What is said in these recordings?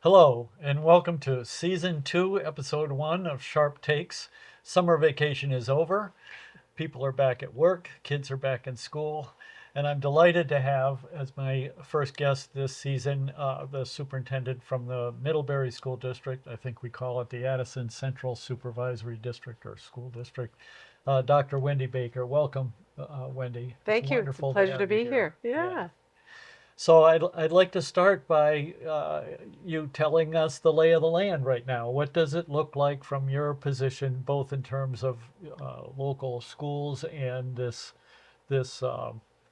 Hello, and welcome to Season 2, Episode 1 of Sharp Takes. Summer vacation is over. People are back at work. Kids are back in school. And I'm delighted to have as my first guest this season the superintendent from the Middlebury School District. I think we call it the Addison Central Supervisory District or School District. Dr. Wendy Baker. Welcome, Wendy. It's Thank you. It's a wonderful to pleasure to have you be here. here. Yeah. Yeah. So I'd like to start by you telling us the lay of the land right now. What does it look like from your position, both in terms of local schools and this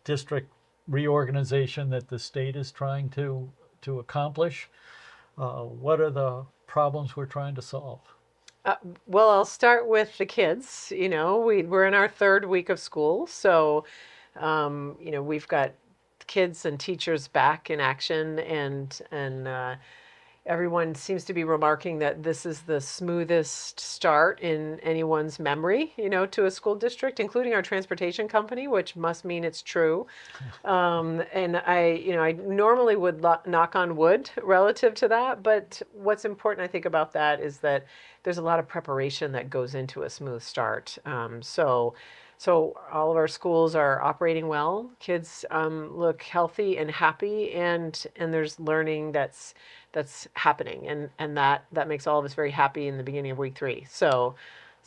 district reorganization that the state is trying to accomplish? What are the problems we're trying to solve? Uh, well, I'll start with the kids. We're in our third week of school, so we've got kids and teachers back in action, and everyone seems to be remarking that this is the smoothest start in anyone's memory, to a school district, including our transportation company, which must mean it's true. And I normally would knock on wood relative to that, but what's important, I think, about that is that there's a lot of preparation that goes into a smooth start. So all of our schools are operating well. Kids look healthy and happy, and there's learning that's happening, and that makes all of us very happy in the beginning of week 3. So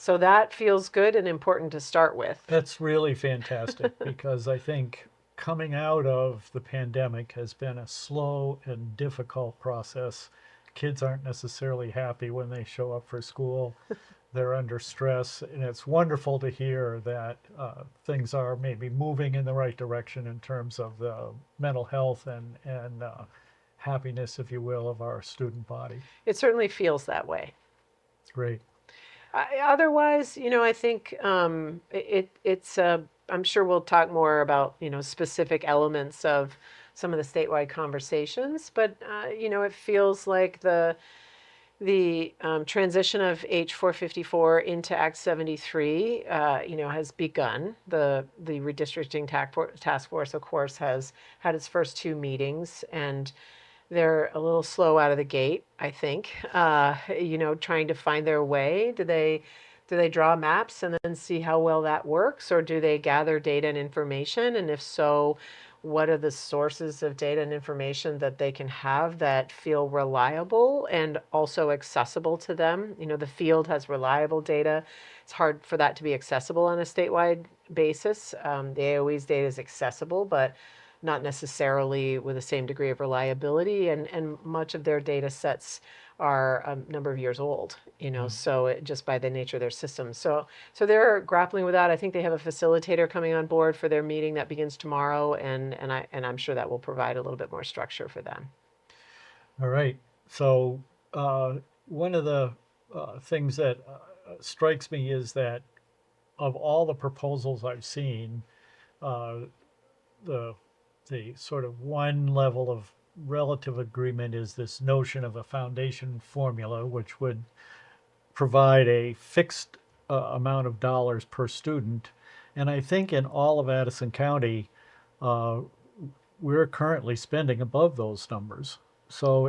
that feels good and important to start with. That's really fantastic because I think coming out of the pandemic has been a slow and difficult process. Kids aren't necessarily happy when they show up for school. They're under stress, and it's wonderful to hear that things are maybe moving in the right direction in terms of the mental health and happiness, if you will, of our student body. It certainly feels that way. Great. Otherwise, I think it's. I'm sure we'll talk more about specific elements of some of the statewide conversations, but it feels like the transition of H454 into Act 73, has begun. The redistricting task force, of course, has had its first 2 meetings, and they're a little slow out of the gate, I think. Trying to find their way. Do they draw maps and then see how well that works, or do they gather data and information? And if so, what are the sources of data and information that they can have that feel reliable and also accessible to them? The field has reliable data. It's hard for that to be accessible on a statewide basis. The AOE's data is accessible, but not necessarily with the same degree of reliability, and much of their data sets are a number of year old, Mm. so just by the nature of their systems. So they're grappling with that. I think they have a facilitator coming on board for their meeting that begins tomorrow, and I'm sure that will provide a little bit more structure for them. All right. So, one of the things that strikes me is that of all the proposals I've seen, uh, the the sort of one level of relative agreement is this notion of a foundation formula, which would provide a fixed amount of dollars per student. And I think in all of Addison County, uh, we're currently spending above those numbers. So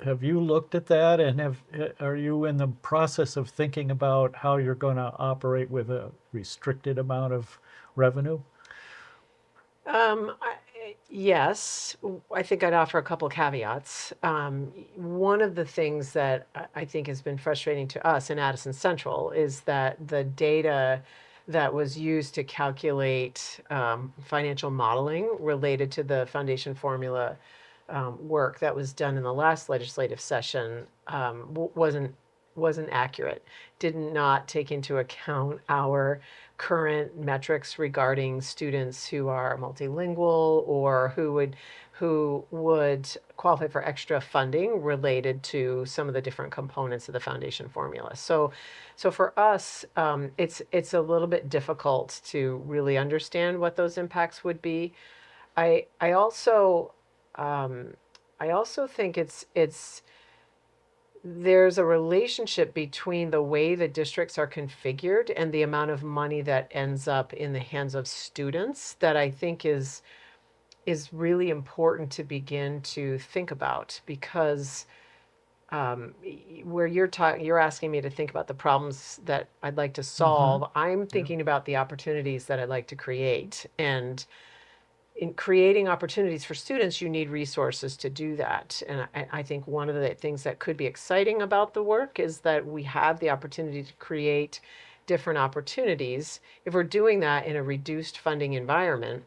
have you looked at that, and are you in the process of thinking about how you're going to operate with a restricted amount of revenue? Yes, I think I'd offer a couple of caveats. One of the things that I think has been frustrating to us in Addison Central is that the data that was used to calculate financial modeling related to the foundation formula work that was done in the last legislative session wasn't accurate. Did not take into account our current metrics regarding students who are multilingual or who would qualify for extra funding related to some of the different components of the foundation formula. So for us, it's a little bit difficult to really understand what those impacts would be. I I also um, I also think it's there's a relationship between the way the districts are configured and the amount of money that ends up in the hands of students that I think is is really important to begin to think about, because where you're asking me to think about the problems that I'd like to Mm-hmm. solve, I'm Yeah. thinking about the opportunities that I'd like to create. And in creating opportunities for students, you need resources to do that. And I think one of the things that could be exciting about the work is that we have the opportunity to create different opportunities. If we're doing that in a reduced funding environment,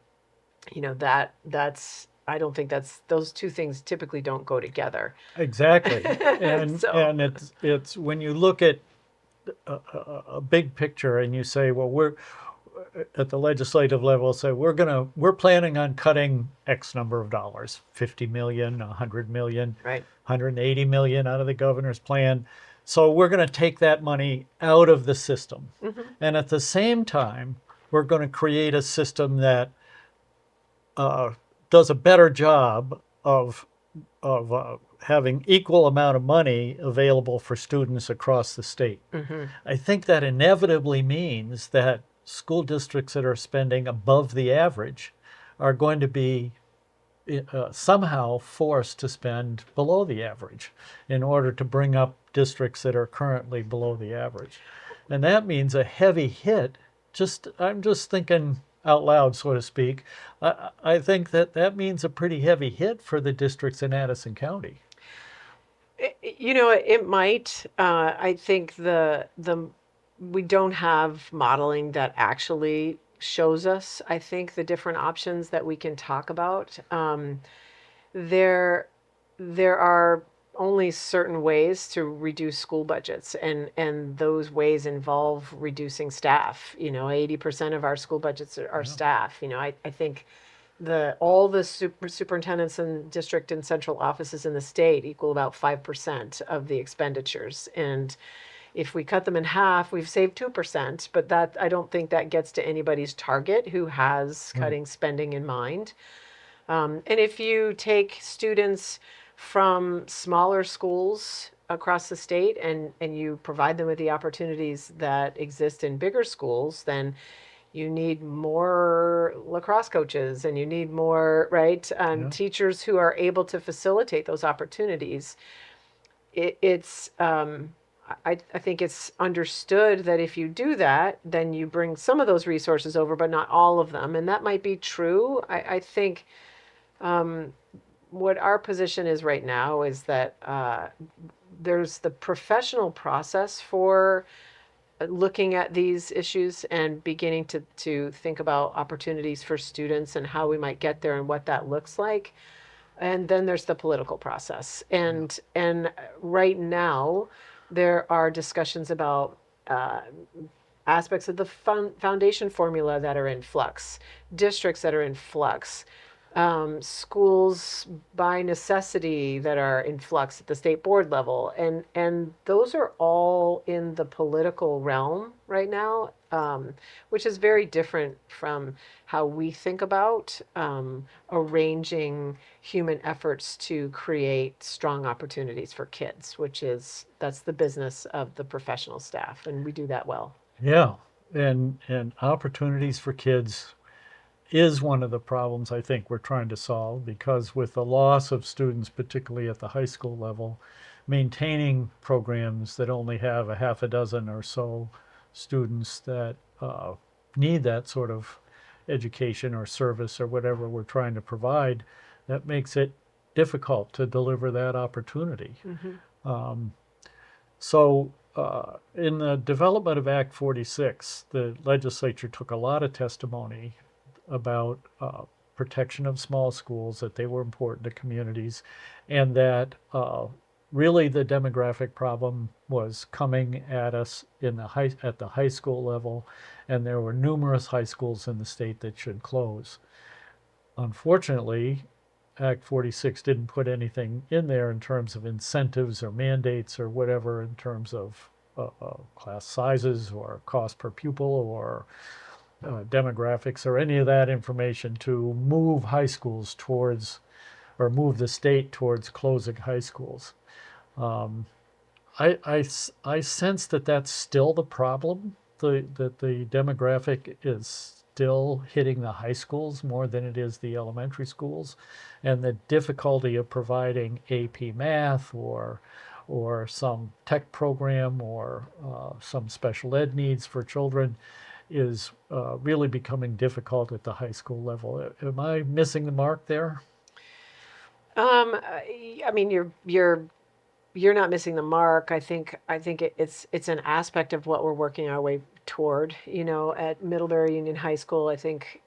that's I don't think that's those two things typically don't go together. Exactly. And So, and it's when you look at a big picture and you say, well, we're at the legislative level, say we're planning on cutting X number of dollars, 50 million, 100 million, right. 180 million out of the governor's plan. So we're going to take that money out of the system. Hmm. And at the same time, we're going to create a system that uh, does a better job of having equal amount of money available for students across the state. Hmm. I think that inevitably means that school districts that are spending above the average are going to be somehow forced to spend below the average in order to bring up districts that are currently below the average. And that means a heavy hit. I'm just thinking out loud, so to speak. I think that means a pretty heavy hit for the districts in Addison County. It might. I think the we don't have modeling that actually shows us, I think, the different options that we can talk about. There there are only certain ways to reduce school budgets, and those ways involve reducing staff. 80% of our school budgets are Yeah. staff. I think all the superintendents and district and central offices in the state equal about 5% of the expenditures. And if we cut them in half, we've saved 2%, but that I don't think that gets to anybody's target who has Right. cutting spending in mind. And if you take students from smaller schools across the state, and you provide them with the opportunities that exist in bigger schools, then you need more lacrosse coaches, and you need more, right, Yeah. teachers who are able to facilitate those opportunities. It's I think it's understood that if you do that, then you bring some of those resources over, but not all of them. And that might be true. I think what our position is right now is that there's the professional process for looking at these issues and beginning to think about opportunities for students and how we might get there and what that looks like. And then there's the political process. Yeah. And right now, there are discussions about aspects of the foundation formula that are in flux, districts that are in flux, schools by necessity that are in flux at the state board level, and those are all in the political realm right now, which is very different from how we think about arranging human efforts to create strong opportunities for kids, that's the business of the professional staff, and we do that well. Yeah. And opportunities for kids is one of the problems I think we're trying to solve, because with the loss of students, particularly at the high school level, maintaining programs that only have a half a dozen or so students that need that sort of education or service or whatever we're trying to provide, that makes it difficult to deliver that opportunity. Hmm. So, in the development of Act 46, the legislature took a lot of testimony about protection of small schools, that they were important to communities, and that really the demographic problem was coming at us at the high school level, and there were numerous high schools in the state that should close. Unfortunately, Act 46 didn't put anything in there in terms of incentives or mandates or whatever in terms of class sizes or cost per pupil or demographics or any of that information to move high schools towards, or move the state towards closing high schools. Um, I sense that that's still the problem, that the demographic is still hitting the high schools more than it is the elementary schools, and the difficulty of providing AP math or some tech program or some special ed needs for children is really becoming difficult at the high school level. Am I missing the mark there? I mean, you're not missing the mark. I think it's an aspect of what we're working our way toward. At Middlebury Union High School, I think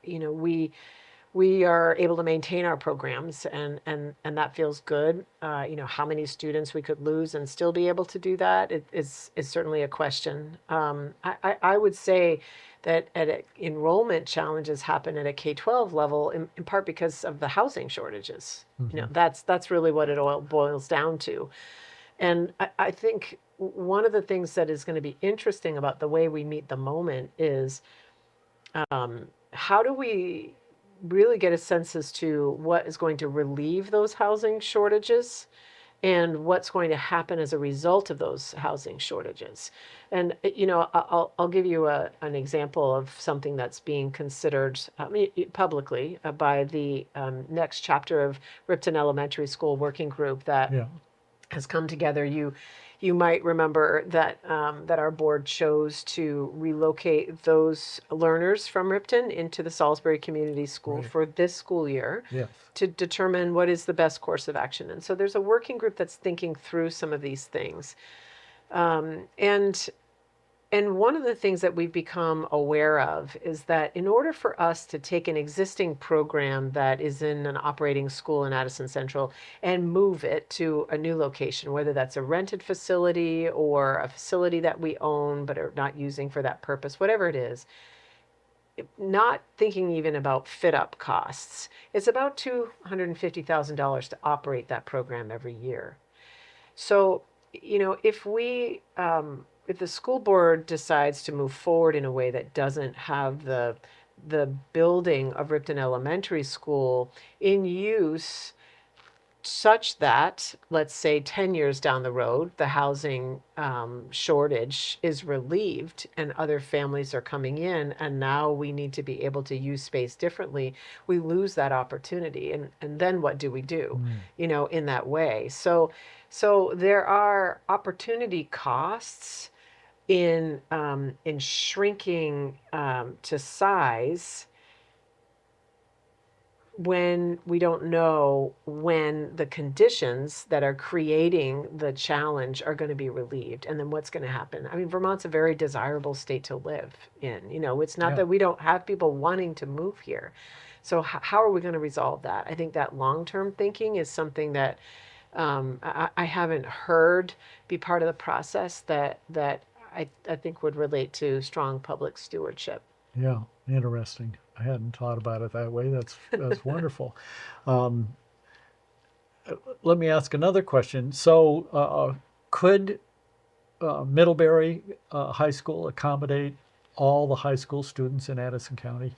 we are able to maintain our programs, and that feels good. How many students we could lose and still be able to do that is certainly a question. I would say that enrollment challenges happen at a K-12 level in part because of the housing shortages. Mm-hmm. That's really what it all boils down to. And I think one of the things that is going to be interesting about the way we meet the moment is how do we really get a sense as to what is going to relieve those housing shortages and what's going to happen as a result of those housing shortages. And I'll give you an example of something that's being considered publicly by the next chapter of Ripton Elementary School Working Group that Yeah. has come together. You might remember that that our board chose to relocate those learners from Ripton into the Salisbury Community School Right. for this school year Yes. to determine what is the best course of action. And so there's a working group that's thinking through some of these things. And one of the things that we've become aware of is that in order for us to take an existing program that is in an operating school in Addison Central and move it to a new location, whether that's a rented facility or a facility that we own but are not using for that purpose, whatever it is, not thinking even about fit up costs, it's about $250,000 to operate that program every year. So, if the school board decides to move forward in a way that doesn't have the building of Ripton Elementary School in use such that, let's say, 10 years down the road, the housing shortage is relieved and other families are coming in, and now we need to be able to use space differently, we lose that opportunity. And then what do we do, Mm. in that way? So there are opportunity costs in shrinking to size when we don't know when the conditions that are creating the challenge are going to be relieved, and then what's going to happen. I mean, Vermont's a very desirable state to live in. It's not Yeah. that we don't have people wanting to move here. So how are we going to resolve that? I think that long-term thinking is something that I haven't heard be part of the process that I think would relate to strong public stewardship. Yeah. Interesting. I hadn't thought about it that way. That's wonderful. Um, Let me ask another question. So, could Middlebury High School accommodate all the high school students in Addison County?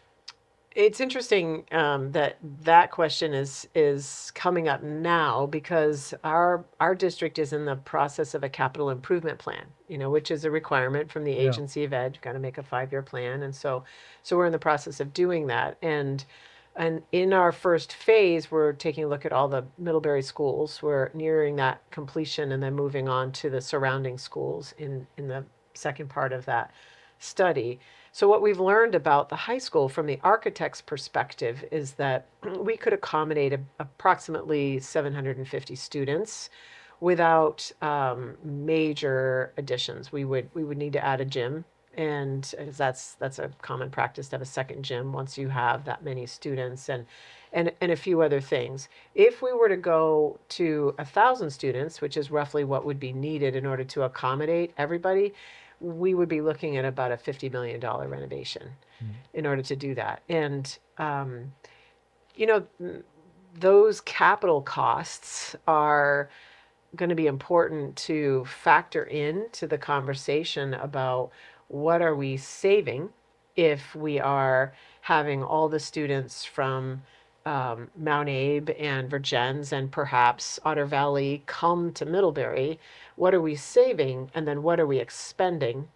It's interesting that question is coming up now because our district is in the process of a capital improvement plan, which is a requirement from the Yeah. Agency of Ed. You've got to make a 5-year plan, and so we're in the process of doing that. And in our first phase, we're taking a look at all the Middlebury schools. We're nearing that completion and then moving on to the surrounding schools in the second part of that study. So, what we've learned about the high school from the architect's perspective is that we could accommodate approximately 750 students without major additions. We would need to add a gym, and that's a common practice to have a second gym once you have that many students, and a few other things. If we were to go to 1,000 students, which is roughly what would be needed in order to accommodate everybody, we would be looking at about a $50 million renovation Mm. in order to do that. And you know, those capital costs are going to be important to factor into the conversation about what are we saving if we are having all the students from Mount Abe and Vergennes and perhaps Otter Valley come to Middlebury. What are we saving, and then what are we expending?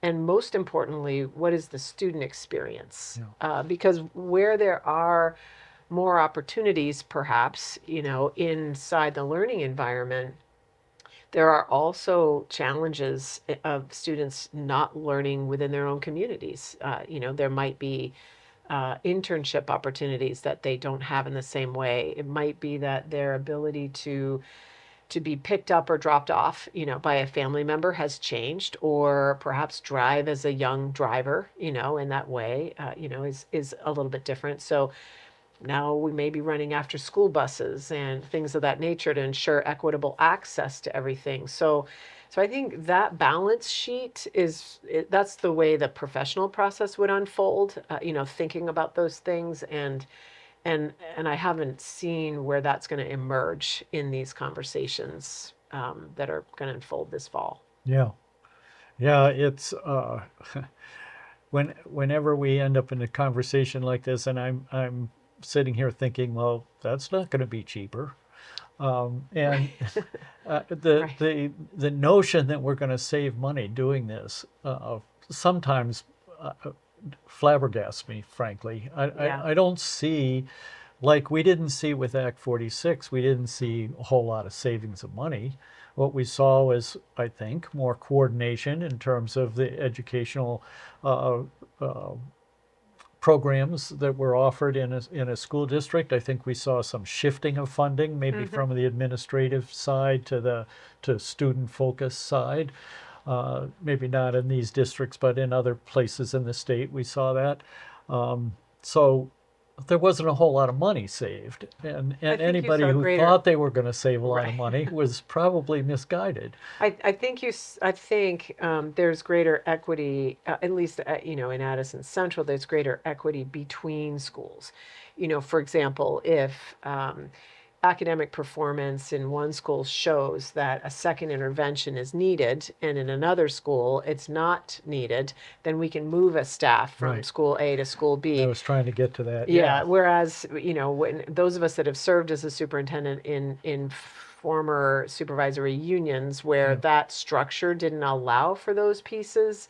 and most importantly, what is the student experience? Yeah. Because where there are more opportunities, perhaps, inside the learning environment, there are also challenges of students not learning within their own communities. There might be internship opportunities that they don't have in the same way. It might be that their ability to be picked up or dropped off, by a family member has changed, or perhaps drive as a young driver, in that way, is a little bit different. So now we may be running after school buses and things of that nature to ensure equitable access to everything. So I think that balance sheet that's the way the professional process would unfold. Thinking about those things, and I haven't seen where that's going to emerge in these conversations that are going to unfold this fall. Yeah. Yeah, it's whenever we end up in a conversation like this, and I'm sitting here thinking, well, that's not going to be cheaper. Right. And the Right. the notion that we're going to save money doing this sometimes uh, flabbergasts me, frankly. Yeah. I don't see, like we didn't see with Act 46, we didn't see a whole lot of savings of money. What we saw was, I think, more coordination in terms of the educational uh, uh, programs that were offered in a school district. I think we saw some shifting of funding, maybe Hmm. from the administrative side to the to student focus side. Maybe not in these districts, but in other places in the state, we saw that. So there wasn't a whole lot of money saved, I and think you anybody saw who greater. thought they were going to save a lot of Right. money was probably misguided. I think there's greater equity, at least in Addison Central. There's greater equity between schools. For example, if academic performance in one school shows that a second intervention is needed, and in another school it's not needed, then we can move a staff from Right. school A to school I B. was trying to get to that. Yeah, Yeah. whereas, when those of us that have served as a superintendent in former supervisory unions where Yeah. that structure didn't allow for those pieces,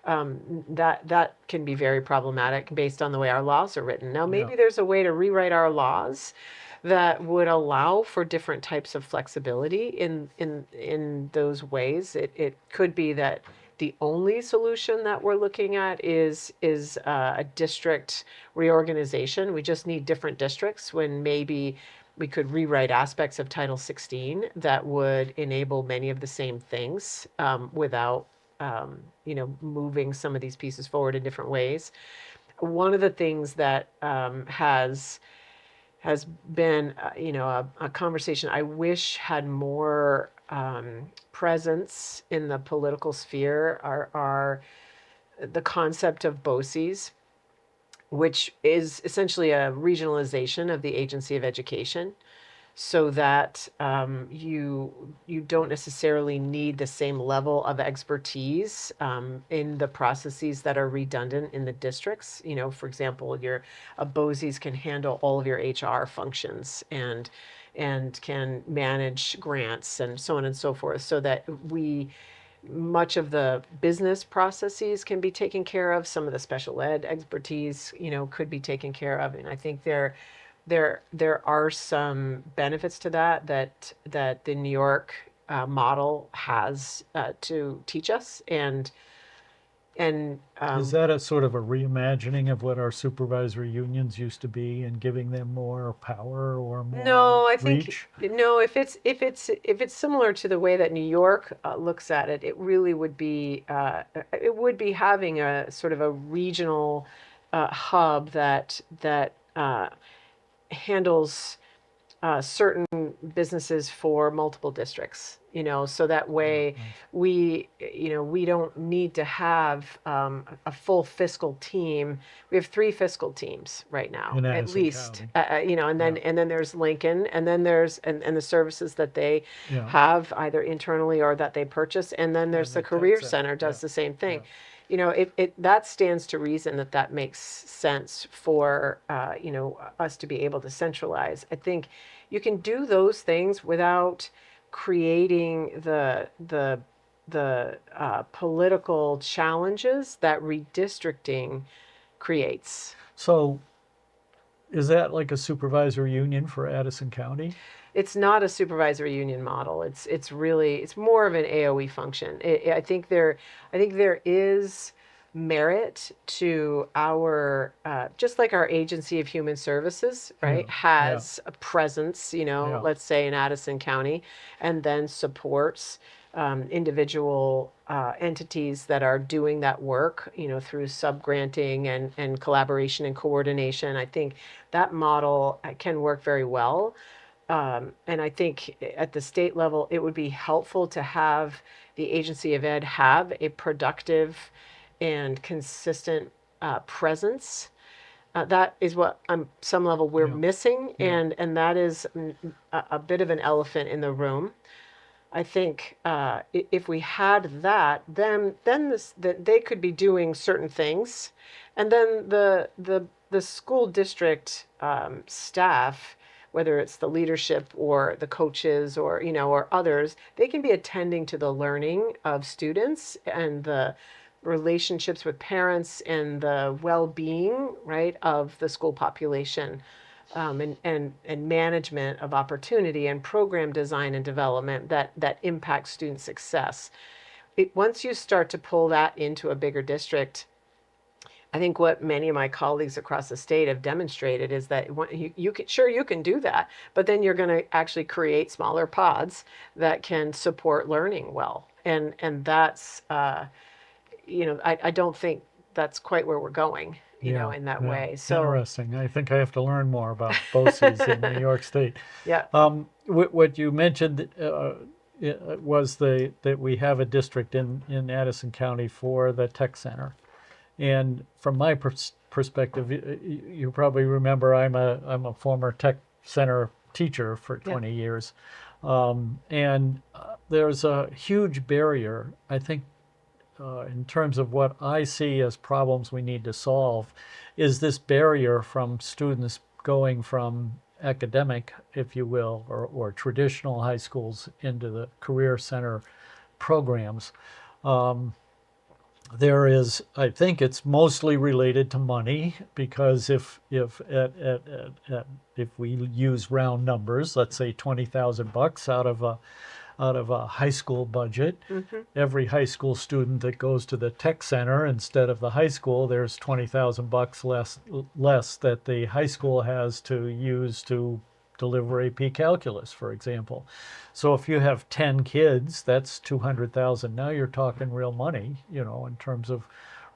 that can be very problematic based on the way our laws are written. Now, Yeah. maybe there's a way to rewrite our laws that would allow for different types of flexibility in those ways. It could be that the only solution that we're looking at is a district reorganization. We just need different districts, when maybe we could rewrite aspects of Title 16 that would enable many of the same things, without moving some of these pieces forward in different ways. One of the things that has been, a conversation I wish had more presence in the political sphere are the concept of BOCES, which is essentially a regionalization of the Agency of Education, so that you don't necessarily need the same level of expertise in the processes that are redundant in the districts. For example, your a BOSI's can handle all of your HR functions and can manage grants and so on and so forth, so that much of the business processes can be taken care of. Some of the special ed expertise, could be taken care of. And I think there are some benefits to that the New York model has to teach us, and Is that a sort of a reimagining of what our supervisory unions used to be and giving them more power or more no, I think reach? no. If it's similar to the way that New York looks at it, it would be having a sort of a regional hub that handles certain businesses for multiple districts, so that Yeah, way nice. we don't need to have a full fiscal team. We have three fiscal teams right now, In at Addison least, County. and then Yeah, and then there's Lincoln, and then there's and the services that they yeah. have either internally or that they purchase, and then there's And the the tech Career center. Center Yeah, does the same thing. yeah. That stands to reason that makes sense for us to be able to centralize. I think you can do those things without creating the political challenges that redistricting creates. So is that like a supervisory union for Addison County? It's not a supervisory union model. It's more of an AOE function. I think there is merit to our just like our agency of human services, Yeah, right, yeah, has a presence, yeah, let's say in Addison County, and then supports individual entities that are doing that work, through subgranting and collaboration and coordination. I think that model can work very well. And I think at the state level, it would be helpful to have the agency of ed have a productive and consistent presence. That is what on some level we're yeah, missing, yeah, and that is a bit of an elephant in the room. I think if we had that, that they could be doing certain things, and then the school district staff, whether it's the leadership or the coaches or or others, they can be attending to the learning of students and the relationships with parents and the well-being, right, of the school population, and management of opportunity and program design and development that impacts student success. Once you start to pull that into a bigger district, I think what many of my colleagues across the state have demonstrated is that you can do that, but then you're going to actually create smaller pods that can support learning well, and that's I don't think that's quite where we're going, yeah, in that yeah. way. So Interesting. I think I have to learn more about BOCES in New York State. yeah. What you mentioned was that we have a district in Addison County for the tech center. And from my perspective, you probably remember I'm a former tech center teacher for Yeah. 20 years. And there's a huge barrier, I think, in terms of what I see as problems we need to solve, is this barrier from students going from academic, if you will, or traditional high schools into the career center programs. There is, I think it's mostly related to money, because if we use round numbers, let's say $20,000 out of a high school budget, Mm-hmm. every high school student that goes to the tech center instead of the high school, there's $20,000 less that the high school has to use to deliver AP calculus, for example. So if you have 10 kids, that's 200,000. Now you're talking real money, in terms of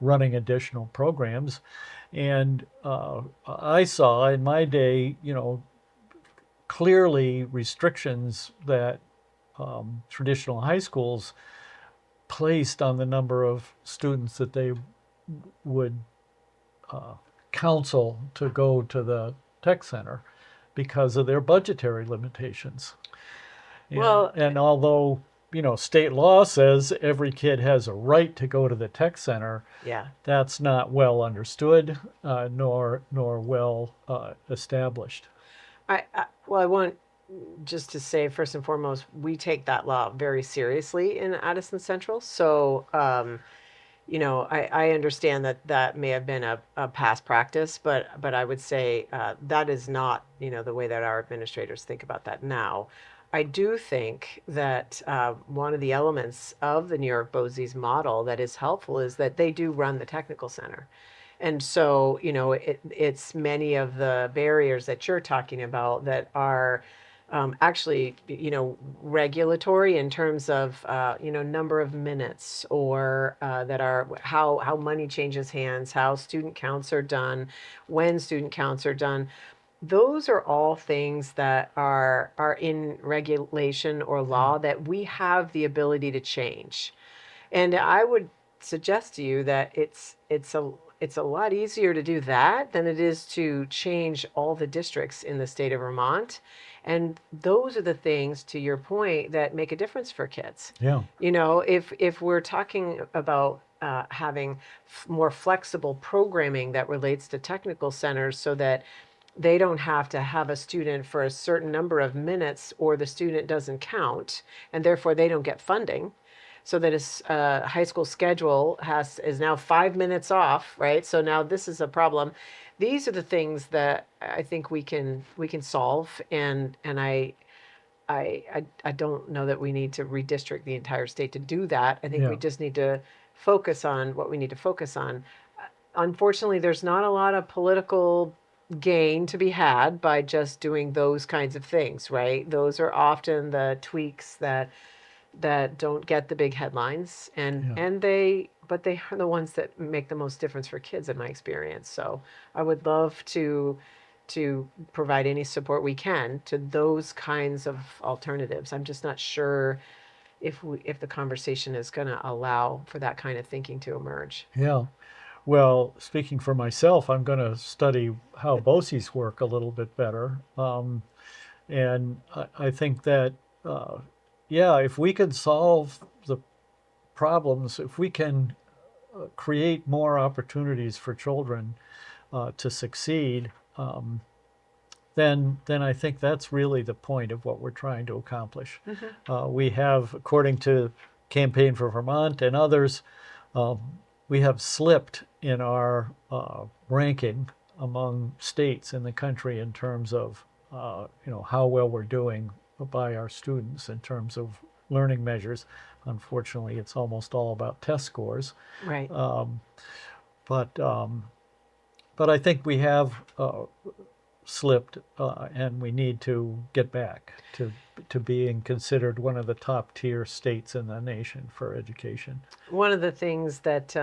running additional programs. And I saw in my day, clearly restrictions that traditional high schools placed on the number of students that they would counsel to go to the tech center because of their budgetary limitations. And, Well, and although, state law says every kid has a right to go to the tech center, yeah. that's not well understood, nor well established. I want just to say first and foremost, we take that law very seriously in Addison Central. So, I understand that that may have been a past practice, but I would say that is not, the way that our administrators think about that now. I do think that one of the elements of the New York BOCES model that is helpful is that they do run the technical center. And so, it's many of the barriers that you're talking about that are actually, regulatory in terms of, number of minutes, or that are how money changes hands, how student counts are done, when student counts are done. Those are all things that are in regulation or law that we have the ability to change. And I would suggest to you that it's a lot easier to do that than it is to change all the districts in the state of Vermont. And those are the things, to your point, that make a difference for kids. Yeah. If we're talking about having more flexible programming that relates to technical centers, so that they don't have to have a student for a certain number of minutes, or the student doesn't count and therefore they don't get funding. so that his high school schedule is now 5 minutes off, right? So now this is a problem. These are the things that I think we can solve, and I don't know that we need to redistrict the entire state to do that. I think we Yeah. just need to focus on what we need to focus on. Unfortunately, there's not a lot of political gain to be had by just doing those kinds of things, right? Those are often the tweaks that don't get the big headlines, and Yeah. they are the ones that make the most difference for kids in my experience. So I would love to provide any support we can to those kinds of alternatives. I'm just not sure if the conversation is going to allow for that kind of thinking to emerge. Yeah. Well, speaking for myself, I'm going to study how BOCES work a little bit better. And I think that, uh, yeah, if we can solve the problems, if we can create more opportunities for children to succeed, then I think that's really the point of what we're trying to accomplish. We have, according to Campaign for Vermont and others, um, we have slipped in our ranking among states in the country in terms of how well we're doing by our students in terms of learning measures. Unfortunately, it's almost all about test scores. Right. Um, but but I think we have slipped, and we need to get back to being considered one of the top tier states in the nation for education. One of the things that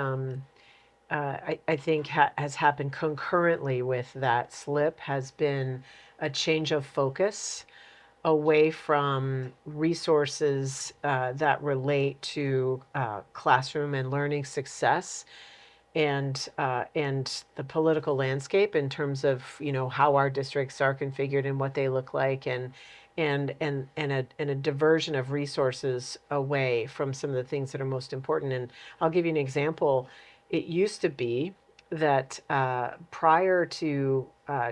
I think has happened concurrently with that slip has been a change of focus away from resources that relate to classroom and learning success, and the political landscape in terms of how our districts are configured and what they look like, and a diversion of resources away from some of the things that are most important. And I'll give you an example. It used to be that prior to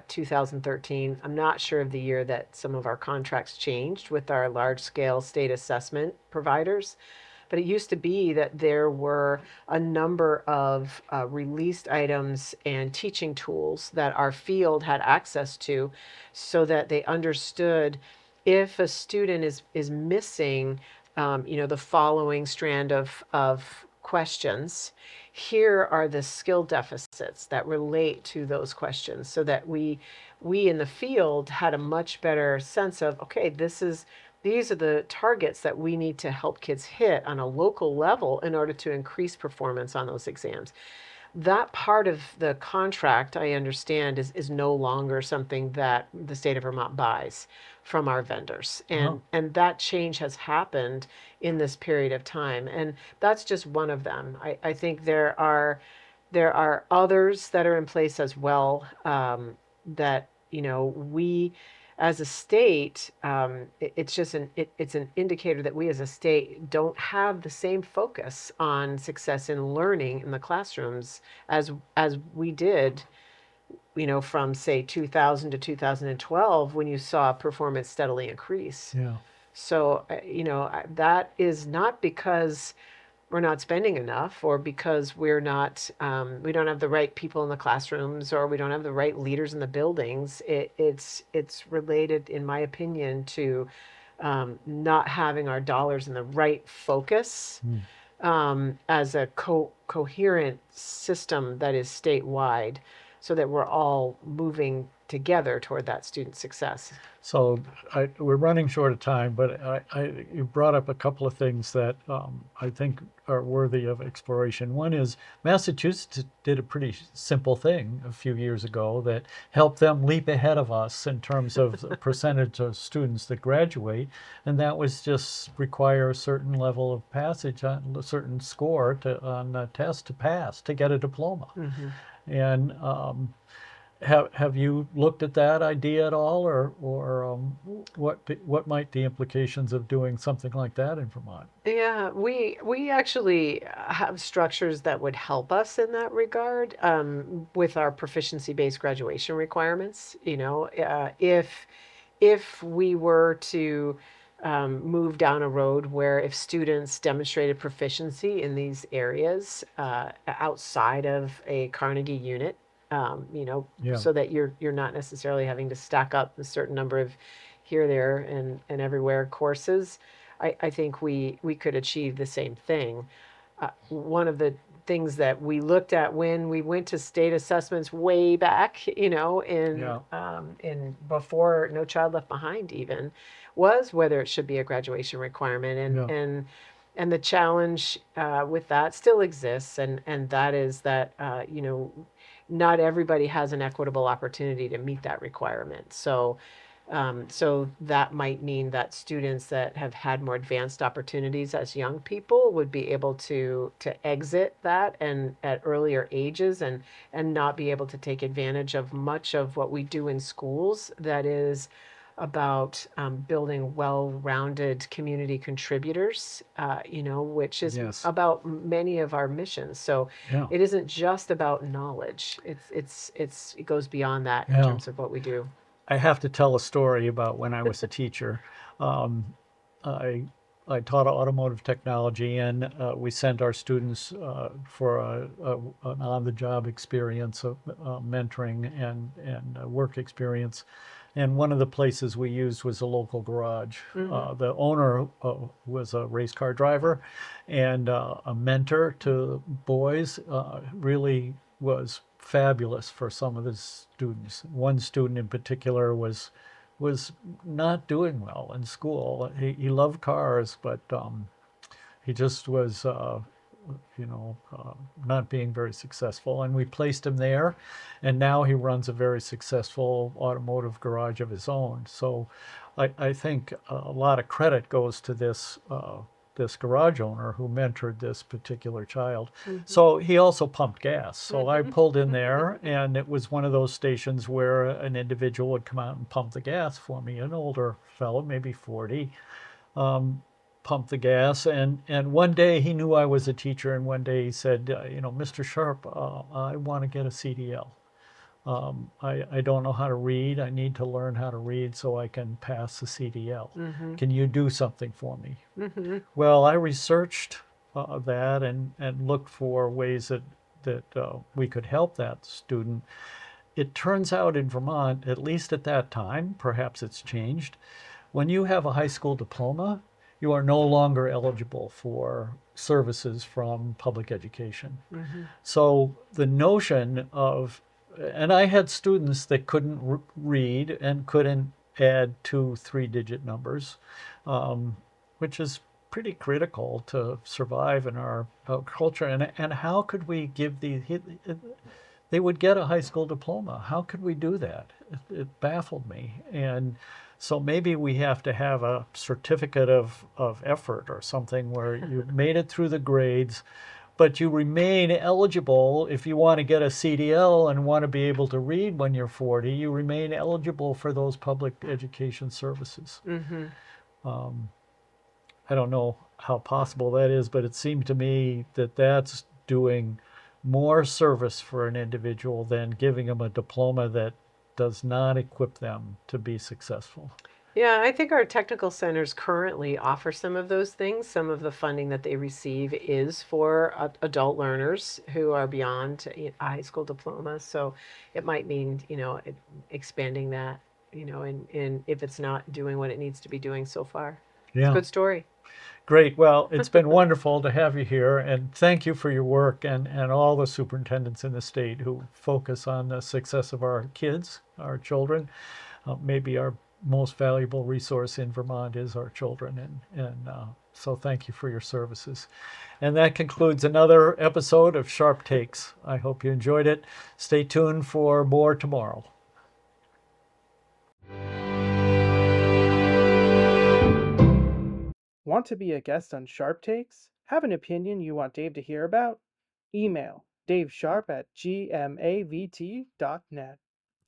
2013, I'm not sure of the year that some of our contracts changed with our large scale state assessment providers, but it used to be that there were a number of released items and teaching tools that our field had access to, so that they understood if a student is missing, the following strand of questions. Here are the skill deficits that relate to those questions, so that we in the field had a much better sense of, okay, these are the targets that we need to help kids hit on a local level in order to increase performance on those exams. That part of the contract, I understand, is no longer something that the state of Vermont buys from our vendors. Oh, And that change has happened in this period of time. And that's just one of them. I think there are others that are in place as well, that we as a state, it's an indicator that we as a state don't have the same focus on success in learning in the classrooms as we did, from say 2000 to 2012, when you saw performance steadily increase. yeah. So that is not because we're not spending enough, or because we don't have the right people in the classrooms, or we don't have the right leaders in the buildings. It's related, in my opinion, to not having our dollars in the right focus, Hmm. as a coherent system that is statewide, so that we're all moving together toward that student success. So we're running short of time, but you brought up a couple of things that I think are worthy of exploration. One is Massachusetts did a pretty simple thing a few years ago that helped them leap ahead of us in terms of the percentage of students that graduate, and that was just require a certain level of passage on a certain score on a test to pass to get a diploma. Mm-hmm. And have you looked at that idea at all, or what might the implications of doing something like that in Vermont? Yeah, we actually have structures that would help us in that regard, with our proficiency-based graduation requirements. If we were to move down a road where if students demonstrated proficiency in these areas outside of a Carnegie unit, Yeah. so that you're not necessarily having to stack up a certain number of here, there, and everywhere courses. I think we could achieve the same thing. One of the things that we looked at when we went to state assessments way back, Yeah. in before No Child Left Behind even, was whether it should be a graduation requirement, Yeah. and the challenge with that still exists, and that is that not everybody has an equitable opportunity to meet that requirement. So that might mean that students that have had more advanced opportunities as young people would be able to exit that and at earlier ages, and not be able to take advantage of much of what we do in schools that is about building well-rounded community contributors, which is Yes. about many of our missions. So Yeah. it isn't just about knowledge. It goes beyond that in Yeah. terms of what we do. I have to tell a story about when I was a teacher. Um, I I taught automotive technology, and we sent our students for an on-the-job experience of mentoring and work experience. And one of the places we used was a local garage. Mm-hmm. The owner was a race car driver and a mentor to boys. Really was fabulous for some of the students. One student in particular was not doing well in school. He loved cars, but he just was, not being very successful. And we placed him there, and now he runs a very successful automotive garage of his own. So I think a lot of credit goes to this garage owner who mentored this particular child. Mm-hmm. So he also pumped gas. So I Mm-hmm. pulled in there, and it was one of those stations where an individual would come out and pump the gas for me, an older fellow, maybe 40, pump the gas. And one day he knew I was a teacher, and one day he said, Mr. Sharp, I want to get a CDL. I don't know how to read. I need to learn how to read so I can pass the CDL. Mm-hmm. Can you do something for me? Mm-hmm. Well, I researched that and looked for ways that we could help that student. It turns out in Vermont, at least at that time, perhaps it's changed, when you have a high school diploma, you are no longer eligible for services from public education. Mm-hmm. So the notion of, and I had students that couldn't read and couldn't add 2 3-digit numbers, which is pretty critical to survive in our culture. And how could we give they would get a high school diploma. How could we do that? It baffled me. And so maybe we have to have a certificate of effort or something where you made it through the grades, but you remain eligible if you want to get a CDL and want to be able to read when you're 40, you remain eligible for those public education services. Mm-hmm. I don't know how possible that is, but it seemed to me that that's doing more service for an individual than giving them a diploma that does not equip them to be successful. Yeah, I think our technical centers currently offer some of those things. Some of the funding that they receive is for adult learners who are beyond a high school diploma. So it might mean, expanding that, in if it's not doing what it needs to be doing so far. It's a Yeah, good story. great. Well, it's been wonderful to have you here, and thank you for your work and all the superintendents in the state who focus on the success of our kids, our children. Maybe our most valuable resource in Vermont is our children, and so thank you for your services. And that concludes another episode of Sharp Takes. I hope you enjoyed it. Stay tuned for more tomorrow. Want to be a guest on Sharp Takes? Have an opinion you want Dave to hear about? Email davesharp@gmav.net.